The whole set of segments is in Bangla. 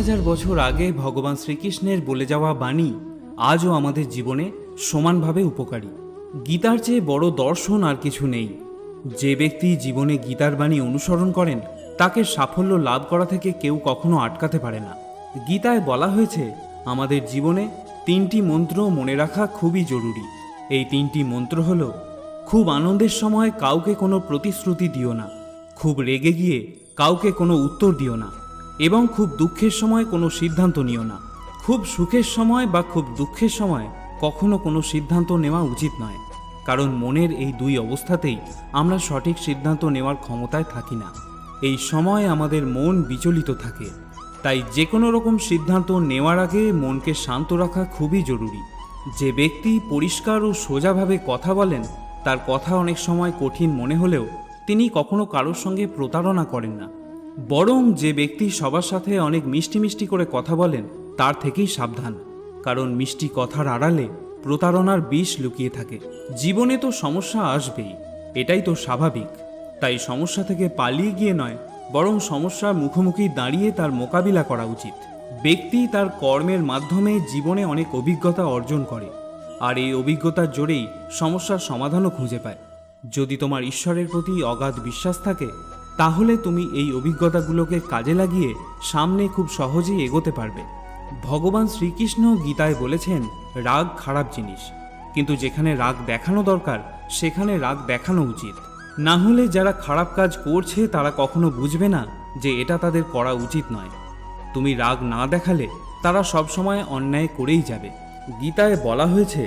হাজার বছর আগে ভগবান শ্রীকৃষ্ণের বলে যাওয়া বাণী আজও আমাদের জীবনে সমানভাবে উপকারী। গীতার চেয়ে বড় দর্শন আর কিছু নেই। যে ব্যক্তি জীবনে গীতার বাণী অনুসরণ করেন তাকে সাফল্য লাভ করা থেকে কেউ কখনো আটকাতে পারে না। গীতায় বলা হয়েছে আমাদের জীবনে 3টি মন্ত্র মনে রাখা খুবই জরুরি। এই 3টি মন্ত্র হল, খুব আনন্দের সময় কাউকে কোনো প্রতিশ্রুতি দিও না, খুব রেগে গিয়ে কাউকে কোনো উত্তর দিও না, এবং খুব দুঃখের সময় কোনো সিদ্ধান্ত নিও না। খুব সুখের সময় বা খুব দুঃখের সময় কখনো কোনো সিদ্ধান্ত নেওয়া উচিত নয়, কারণ মনের এই 2 অবস্থাতেই আমরা সঠিক সিদ্ধান্ত নেওয়ার ক্ষমতায় থাকি না। এই সময় আমাদের মন বিচলিত থাকে, তাই যে কোনো রকম সিদ্ধান্ত নেওয়ার আগে মনকে শান্ত রাখা খুবই জরুরি। যে ব্যক্তি পরিষ্কার ও সোজাভাবে কথা বলেন তার কথা অনেক সময় কঠিন মনে হলেও তিনি কখনো কারোর সঙ্গে প্রতারণা করেন না। বরং যে ব্যক্তি সবার সাথে অনেক মিষ্টি মিষ্টি করে কথা বলেন তার থেকেই সাবধান, কারণ মিষ্টি কথার আড়ালে প্রতারণার বিষ লুকিয়ে থাকে। জীবনে তো সমস্যা আসবেই, এটাই তো স্বাভাবিক। তাই সমস্যা থেকে পালিয়ে গিয়ে নয়, বরং সমস্যার মুখোমুখি দাঁড়িয়ে তার মোকাবিলা করা উচিত। ব্যক্তি তার কর্মের মাধ্যমে জীবনে অনেক অভিজ্ঞতা অর্জন করে, আর এই অভিজ্ঞতার জোরেই সমস্যার সমাধানও খুঁজে পায়। যদি তোমার ঈশ্বরের প্রতি অগাধ বিশ্বাস থাকে তাহলে তুমি এই অভিজ্ঞতাগুলোকে কাজে লাগিয়ে সামনে খুব সহজেই এগোতে পারবে। ভগবান শ্রীকৃষ্ণ গীতায় বলেছেন, রাগ খারাপ জিনিস, কিন্তু যেখানে রাগ দেখানো দরকার সেখানে রাগ দেখানো উচিত। না হলে যারা খারাপ কাজ করছে তারা কখনো বুঝবে না যে এটা তাদের করা উচিত নয়। তুমি রাগ না দেখালে তারা সবসময় অন্যায় করেই যাবে। গীতায় বলা হয়েছে,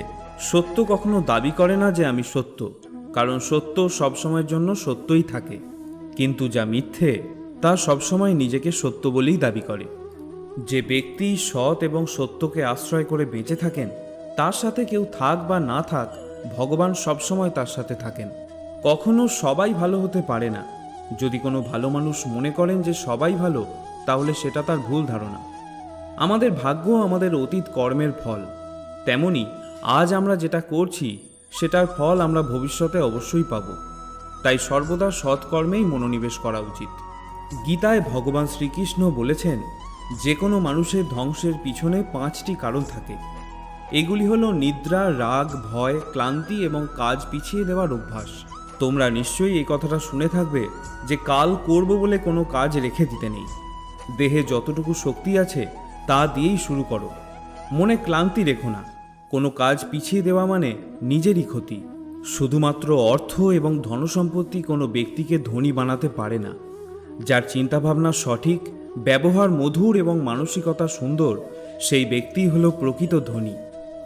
সত্য কখনো দাবি করে না যে আমি সত্য, কারণ সত্য সবসময়ের জন্য সত্যই থাকে, কিন্তু যা মিথ্যে তা সবসময় নিজেকে সত্য বলেই দাবি করে। যে ব্যক্তি সৎ এবং সত্যকে আশ্রয় করে বেঁচে থাকেন তার সাথে কেউ থাক বা না থাক, ভগবান সবসময় তার সাথে থাকেন। কখনো সবাই ভালো হতে পারে না। যদি কোনো ভালো মানুষ মনে করেন যে সবাই ভালো, তাহলে সেটা তার ভুল ধারণা। আমাদের ভাগ্য আমাদের অতীত কর্মের ফল, তেমনি আজ আমরা যেটা করছি সেটার ফল আমরা ভবিষ্যতে অবশ্যই পাব। তাই সর্বদা সৎকর্মেই মনোনিবেশ করা উচিত। গীতায় ভগবান শ্রীকৃষ্ণ বলেছেন, যে কোনো মানুষের ধ্বংসের পিছনে 5টি কারণ থাকে। এগুলি হলো নিদ্রা, রাগ, ভয়, ক্লান্তি এবং কাজ পিছিয়ে দেওয়ার অভ্যাস। তোমরা নিশ্চয়ই এই কথাটা শুনে থাকবে যে কাল করব বলে কোনো কাজ রেখে দিতে নেই। দেহে যতটুকু শক্তি আছে তা দিয়েই শুরু করো। মনে ক্লান্তি রেখো না। কোনো কাজ পিছিয়ে দেওয়া মানে নিজেরই ক্ষতি। শুধুমাত্র অর্থ এবং ধনসম্পত্তি কোনো ব্যক্তিকে ধনী বানাতে পারে না। যার চিন্তাভাবনা সঠিক, ব্যবহার মধুর এবং মানসিকতা সুন্দর, সেই ব্যক্তি হলো প্রকৃত ধনী।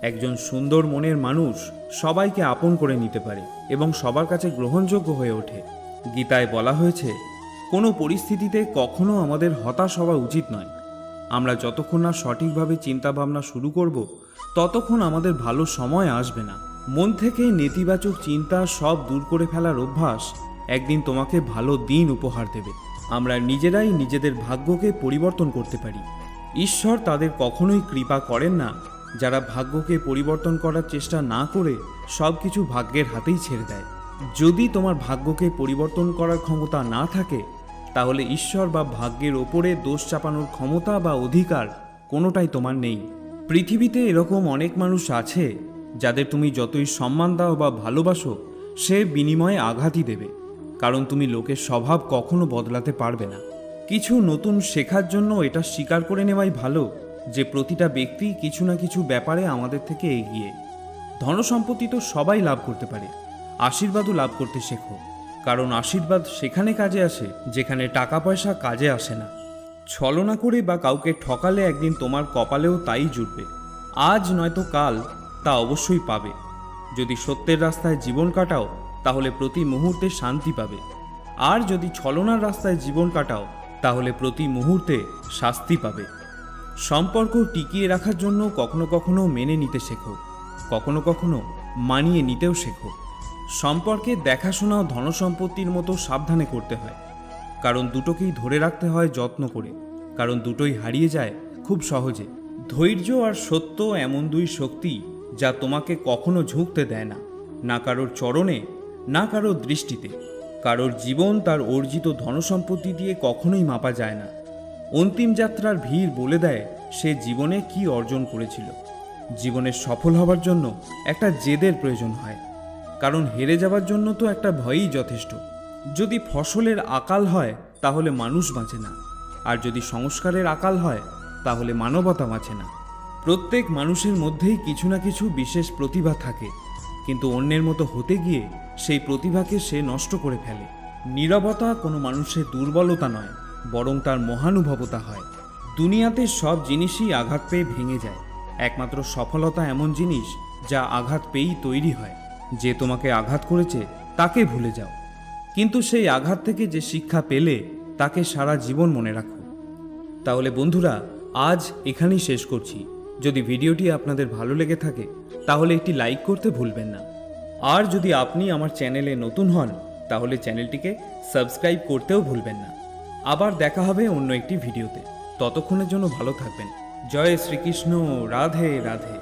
একজন সুন্দর মনের মানুষ সবাইকে আপন করে নিতে পারে এবং সবার কাছে গ্রহণযোগ্য হয়ে ওঠে। গীতায় বলা হয়েছে, কোনো পরিস্থিতিতে কখনো আমাদের হতাশ হওয়া উচিত নয়। আমরা যতক্ষণ না সঠিকভাবে চিন্তাভাবনা শুরু করব ততক্ষণ আমাদের ভালো সময় আসবে না। মন থেকে নেতিবাচক চিন্তা সব দূর করে ফেলার অভ্যাস একদিন তোমাকে ভালো দিন উপহার দেবে। আমরা নিজেরাই নিজেদের ভাগ্যকে পরিবর্তন করতে পারি। ঈশ্বর তাদের কখনোই কৃপা করেন না যারা ভাগ্যকে পরিবর্তন করার চেষ্টা না করে সব কিছু ভাগ্যের হাতেই ছেড়ে দেয়। যদি তোমার ভাগ্যকে পরিবর্তন করার ক্ষমতা না থাকে তাহলে ঈশ্বর বা ভাগ্যের ওপরে দোষ চাপানোর ক্ষমতা বা অধিকার কোনোটাই তোমার নেই। পৃথিবীতে এরকম অনেক মানুষ আছে যাদের তুমি যতই সম্মান দাও বা ভালোবাসো সে বিনিময়ে আঘাতই দেবে, কারণ তুমি লোকের স্বভাব কখনো বদলাতে পারবে না। কিছু নতুন শেখার জন্য এটা স্বীকার করে নেওয়াই ভালো যে প্রতিটা ব্যক্তি কিছু না কিছু ব্যাপারে আমাদের থেকে এগিয়ে। ধনসম্পত্তি তো সবাই লাভ করতে পারে, আশীর্বাদও লাভ করতে শেখো, কারণ আশীর্বাদ সেখানে কাজে আসে যেখানে টাকা পয়সা কাজে আসে না। ছলনা করে বা কাউকে ঠকালে একদিন তোমার কপালেও তাই জুটবে। আজ নয়তো কাল তা অবশ্যই পাবে। যদি সত্যের রাস্তায় জীবন কাটাও তাহলে প্রতি মুহূর্তে শান্তি পাবে, আর যদি ছলনার রাস্তায় জীবন কাটাও তাহলে প্রতি মুহূর্তে শাস্তি পাবে। সম্পর্ক টিকিয়ে রাখার জন্য কখনো কখনো মেনে নিতে শেখো, কখনো কখনো মানিয়ে নিতেও শেখো। সম্পর্কে দেখাশোনা ও ধনসম্পত্তির মতো সাবধানে করতে হয়, কারণ দুটোকেই ধরে রাখতে হয় যত্ন করে, কারণ দুটোই হারিয়ে যায় খুব সহজে। ধৈর্য আর সত্য এমন 2 শক্তি যা তোমাকে কখনো ঝুঁকতে দেয় না, না কারোর চরণে না কারোর দৃষ্টিতে। কারোর জীবন তার অর্জিত ধনসম্পত্তি দিয়ে কখনোই মাপা যায় না। অন্তিম যাত্রার ভিড় বলে দেয় সে জীবনে কি অর্জন করেছিল। জীবনে সফল হবার জন্য একটা জেদের প্রয়োজন হয়, কারণ হেরে যাওয়ার জন্য তো একটা ভয়ই যথেষ্ট। যদি ফসলের আকাল হয় তাহলে মানুষ বাঁচে না, আর যদি সংস্কারের আকাল হয় তাহলে মানবতা বাঁচে না। প্রত্যেক মানুষের মধ্যেই কিছু না কিছু বিশেষ প্রতিভা থাকে, কিন্তু অন্যের মতো হতে গিয়ে সেই প্রতিভাকে সে নষ্ট করে ফেলে। নীরবতা কোনো মানুষের দুর্বলতা নয়, বরং তার মহানুভবতা হয়। দুনিয়াতে সব জিনিসই আঘাত পেয়ে ভেঙে যায়, একমাত্র সফলতা এমন জিনিস যা আঘাত পেয়েই তৈরি হয়। যে তোমাকে আঘাত করেছে তাকে ভুলে যাও, কিন্তু সেই আঘাত থেকে যে শিক্ষা পেলে তাকে সারা জীবন মনে রাখো। তাহলে বন্ধুরা, আজ এখানেই শেষ করছি। যদি ভিডিওটি আপনাদের ভালো লেগে থাকে তাহলে একটি লাইক করতে ভুলবেন না। আর যদি আপনি আমার চ্যানেলে নতুন হন তাহলে চ্যানেলটিকে সাবস্ক্রাইব করতেও ভুলবেন না। আবার দেখা হবে অন্য একটি ভিডিওতে। ততক্ষণের জন্য ভালো থাকবেন। জয় শ্রীকৃষ্ণ। রাধে রাধে।